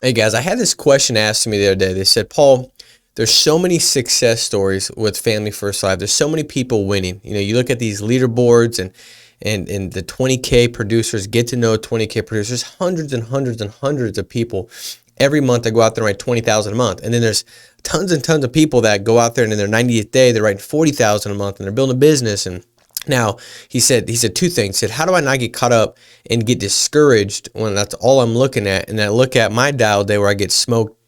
Hey guys, I had this question asked to me the other day. They said, Paul, there's so many success stories with Family First Life. There's so many people winning. You know, you look at these leaderboards and the 20K producers, get to know 20K producers, hundreds and hundreds and hundreds of people. Every month I go out there and write 20,000 a month. And then there's tons and tons of people that go out there and in their 90th day, they're writing 40,000 a month and they're building a business. And now he said two things. He said, how do I not get caught up and get discouraged when that's all I'm looking at? And I look at my dial day where I get smoked,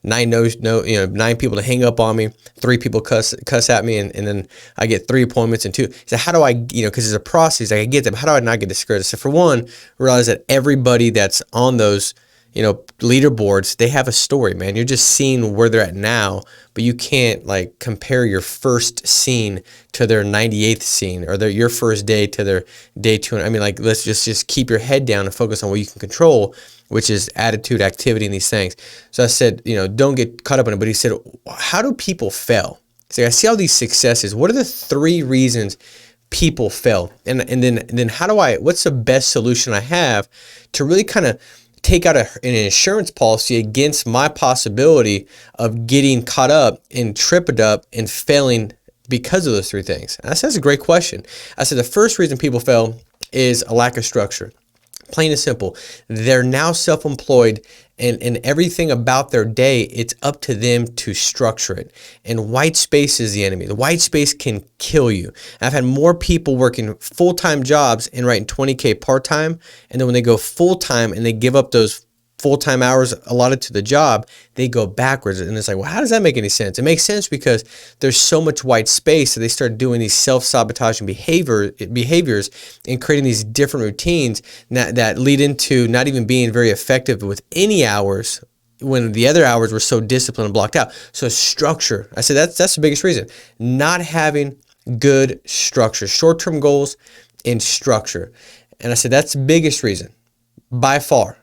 nine people to hang up on me, 3 people cuss at me, and then I get 3 appointments and 2. He said, how do I, because it's a process, I get them. How do I not get discouraged? So for one, realize that everybody that's on those leaderboards, they have a story, man. You're just seeing where they're at now, but you can't like compare your first scene to their 98th scene or your first day to their day 2. I mean, like, let's just keep your head down and focus on what you can control, which is attitude, activity, and these things. So I said, don't get caught up in it. But he said, how do people fail? So I see all these successes. What are the 3 reasons people fail? And then what's the best solution I have to really kind of take out an insurance policy against my possibility of getting caught up and tripped up and failing because of those 3 things? And I said, that's a great question. I said, the first reason people fail is a lack of structure. Plain and simple. They're now self-employed and everything about their day, it's up to them to structure it. And white space is the enemy. The white space can kill you. I've had more people working full-time jobs and writing 20K part-time, and then when they go full-time and they give up those full-time hours allotted to the job, they go backwards. And it's like, well, how does that make any sense? It makes sense because there's so much white space that they start doing these self-sabotaging behaviors and creating these different routines that lead into not even being very effective with any hours when the other hours were so disciplined and blocked out. So structure, I said that's the biggest reason. Not having good structure, short-term goals and structure. And I said that's the biggest reason by far.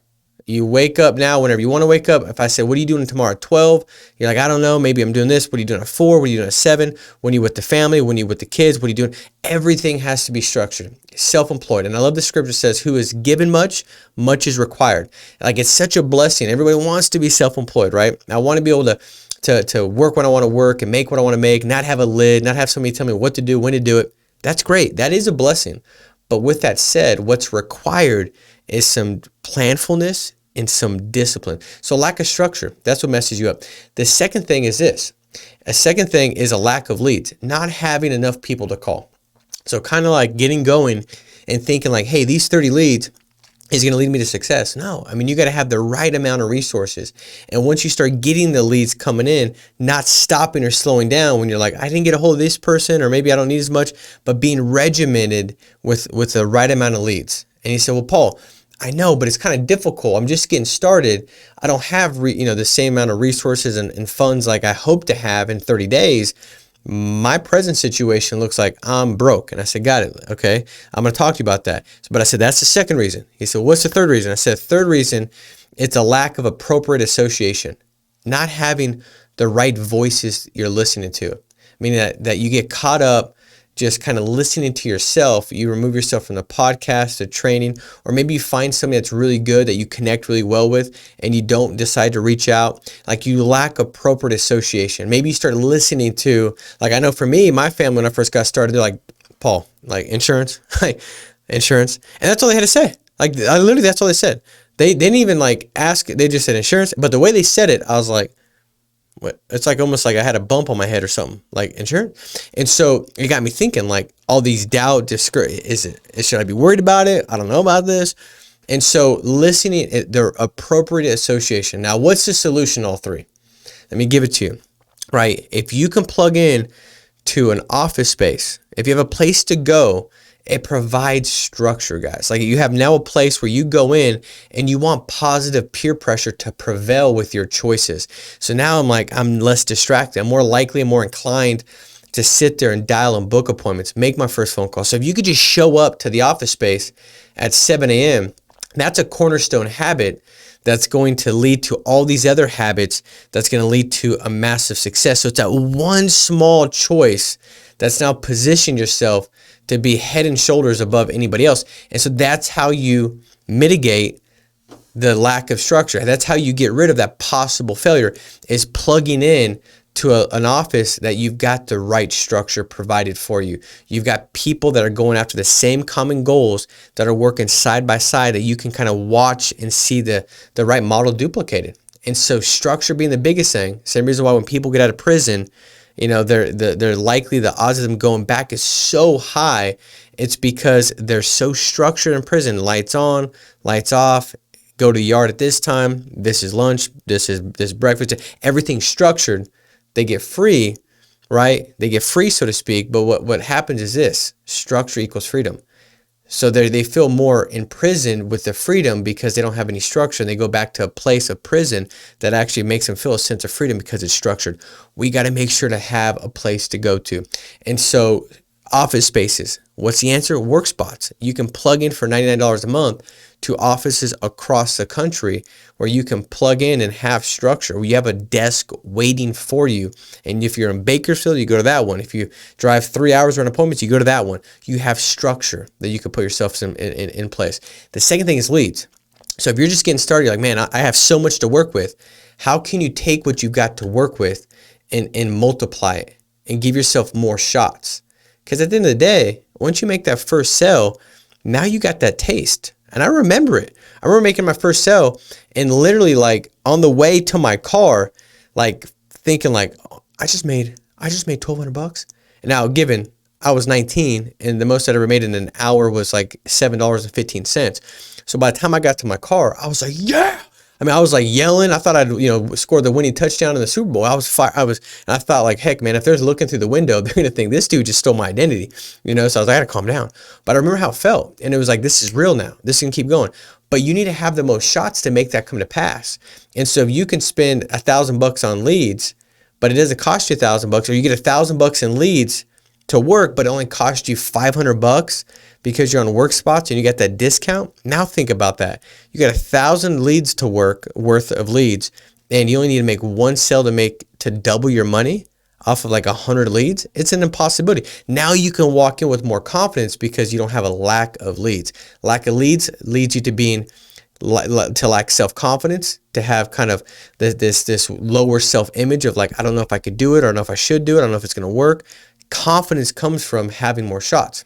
You wake up now whenever you want to wake up. If I say, what are you doing tomorrow at 12? You're like, I don't know. Maybe I'm doing this. What are you doing at 4? What are you doing at 7? When you're with the family? When you're with the kids? What are you doing? Everything has to be structured. Self-employed. And I love the scripture says, who is given much, much is required. Like, it's such a blessing. Everybody wants to be self-employed, right? I want to be able to work when I want to work and make what I want to make, not have a lid, not have somebody tell me what to do, when to do it. That's great. That is a blessing. But with that said, what's required is some planfulness and some discipline. So lack of structure, that's what messes you up. The second thing is this. A second thing is a lack of leads, not having enough people to call. So kind of like getting going and thinking like, hey, these 30 leads is going to lead me to success. No, I mean, you got to have the right amount of resources. And once you start getting the leads coming in, not stopping or slowing down when you're like, I didn't get a hold of this person, or maybe I don't need as much, but being regimented with the right amount of leads. And you say, well, Paul, I know, but it's kind of difficult. I'm just getting started. I don't have the same amount of resources and funds like I hope to have in 30 days. My present situation looks like I'm broke. And I said, got it. Okay, I'm going to talk to you about that. But I said, that's the second reason. He said, what's the third reason? I said, third reason, it's a lack of appropriate association. Not having the right voices you're listening to. Meaning that you get caught up just kind of listening to yourself. You remove yourself from the podcast, the training, or maybe you find somebody that's really good that you connect really well with and you don't decide to reach out. Like, you lack appropriate association. Maybe you start listening to, like, I know for me, my family, when I first got started, they're like, Paul, like, insurance, like, insurance. And that's all they had to say. Like, that's all they said. They didn't even like ask, they just said insurance. But the way they said it, I was like, it's like almost like I had a bump on my head or something, like insurance. And so it got me thinking, like, all these doubt, should I be worried about it? I don't know about this. And so listening, the appropriate association. Now, what's the solution to all 3? Let me give it to you, right? If you can plug in to an office space, if you have a place to go, it provides structure, guys. Like, you have now a place where you go in and you want positive peer pressure to prevail with your choices. So now I'm less distracted. I'm more likely and more inclined to sit there and dial and book appointments, make my first phone call. So if you could just show up to the office space at 7 a.m., that's a cornerstone habit that's going to lead to all these other habits that's going to lead to a massive success. So it's that one small choice that's now positioned yourself to be head and shoulders above anybody else. And so that's how you mitigate the lack of structure. That's how you get rid of that possible failure, is plugging in to an office that you've got the right structure provided for you. You've got people that are going after the same common goals, that are working side by side, that you can kind of watch and see the right model duplicated. And so structure being the biggest thing. Same reason why when people get out of prison, they're likely, the odds of them going back is so high. It's because they're so structured in prison. Lights on, lights off, go to the yard at this time, this is lunch, this is breakfast, everything's structured. They get free, right? They get free, so to speak. But what happens is this: structure equals freedom. So they feel more in prison with the freedom because they don't have any structure, and they go back to a place of prison that actually makes them feel a sense of freedom because it's structured. We got to make sure to have a place to go to. And so office spaces, what's the answer? Work spots. You can plug in for $99 a month to offices across the country where you can plug in and have structure, where you have a desk waiting for you. And if you're in Bakersfield, you go to that one. If you drive 3 hours on appointments, you go to that one. You have structure that you can put yourself in place. The second thing is leads. So if you're just getting started, you're like, man, I have so much to work with. How can you take what you've got to work with and multiply it and give yourself more shots? Because at the end of the day, once you make that first sale, now you got that taste. And I remember it. I remember making my first sale and literally like on the way to my car, like thinking like, oh, I just made $1,200. And now given I was 19 and the most I'd ever made in an hour was like $7.15. So by the time I got to my car, I was like, yeah. I mean, I was like yelling. I thought I'd, scored the winning touchdown in the Super Bowl. And I thought like, heck, man, if they're looking through the window, they're going to think this dude just stole my identity, So I was like, I got to calm down. But I remember how it felt. And it was like, this is real now. This can keep going. But you need to have the most shots to make that come to pass. And so if you can spend $1,000 on leads, but it doesn't cost you $1,000, or you get $1,000 in leads to work, but it only cost you $500 because you're on work spots and you get that discount. Now think about that. You got 1,000 leads to work worth of leads, and you only need to make one sale to double your money off of like 100 leads. It's an impossibility. Now you can walk in with more confidence because you don't have a lack of leads. Lack of leads leads you to lack self-confidence, to have kind of this lower self-image of like, I don't know if I could do it, or I don't know if I should do it, I don't know if it's going to work. Confidence comes from having more shots.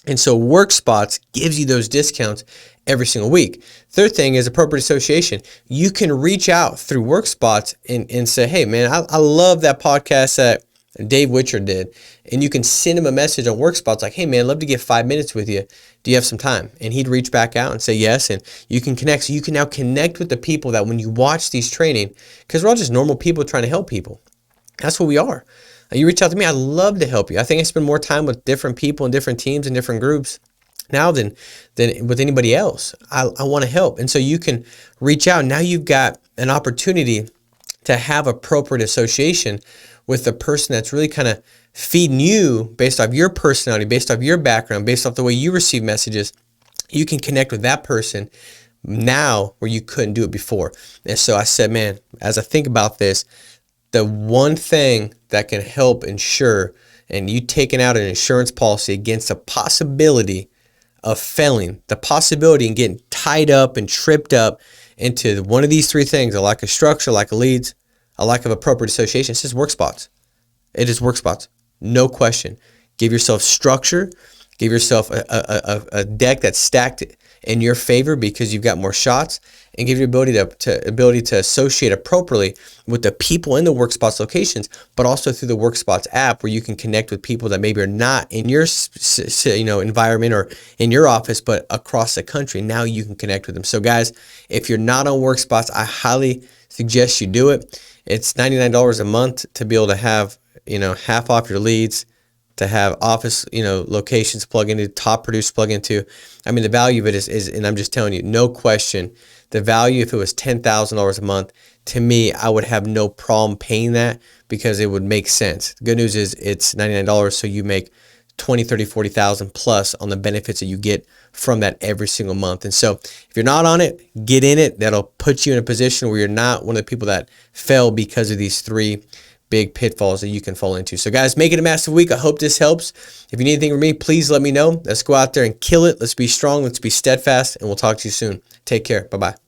And so work spots gives you those discounts every single week. Third thing is appropriate association. You can reach out through work spots and say, hey man, I love that podcast that Dave Witcher did. And you can send him a message on work spots like, hey man, I'd love to get 5 minutes with you. Do you have some time? And he'd reach back out and say yes. And you can connect. So you can now connect with the people that when you watch these training, because we're all just normal people trying to help people. That's what we are. You reach out to me, I'd love to help you. I think I spend more time with different people and different teams and different groups now than with anybody else. I want to help. And so you can reach out. Now you've got an opportunity to have appropriate association with the person that's really kind of feeding you based off your personality, based off your background, based off the way you receive messages. You can connect with that person now where you couldn't do it before. And so I said, man, as I think about this, the one thing that can help ensure, and you taking out an insurance policy against the possibility of failing, the possibility of getting tied up and tripped up into one of these three things: a lack of structure, a lack of leads, a lack of appropriate association. It's just work spots. It is work spots. No question. Give yourself structure. Give yourself a deck that's stacked in your favor because you've got more shots, and give your ability to associate appropriately with the people in the WorkSpots locations, but also through the WorkSpots app where you can connect with people that maybe are not in your environment or in your office, but across the country. Now you can connect with them. So guys, if you're not on WorkSpots, I highly suggest you do it. It's $99 a month to be able to have half off your leads, to have office, locations plug into, top producers plug into. I mean, the value of it is, and I'm just telling you, no question, the value, if it was $10,000 a month, to me, I would have no problem paying that because it would make sense. The good news is it's $99, so you make 20, 30, 40,000 plus on the benefits that you get from that every single month. And so if you're not on it, get in it. That'll put you in a position where you're not one of the people that fell because of these three big pitfalls that you can fall into. So guys, make it a massive week. I hope this helps. If you need anything from me, please let me know. Let's go out there and kill it. Let's be strong. Let's be steadfast, and we'll talk to you soon. Take care. Bye-bye.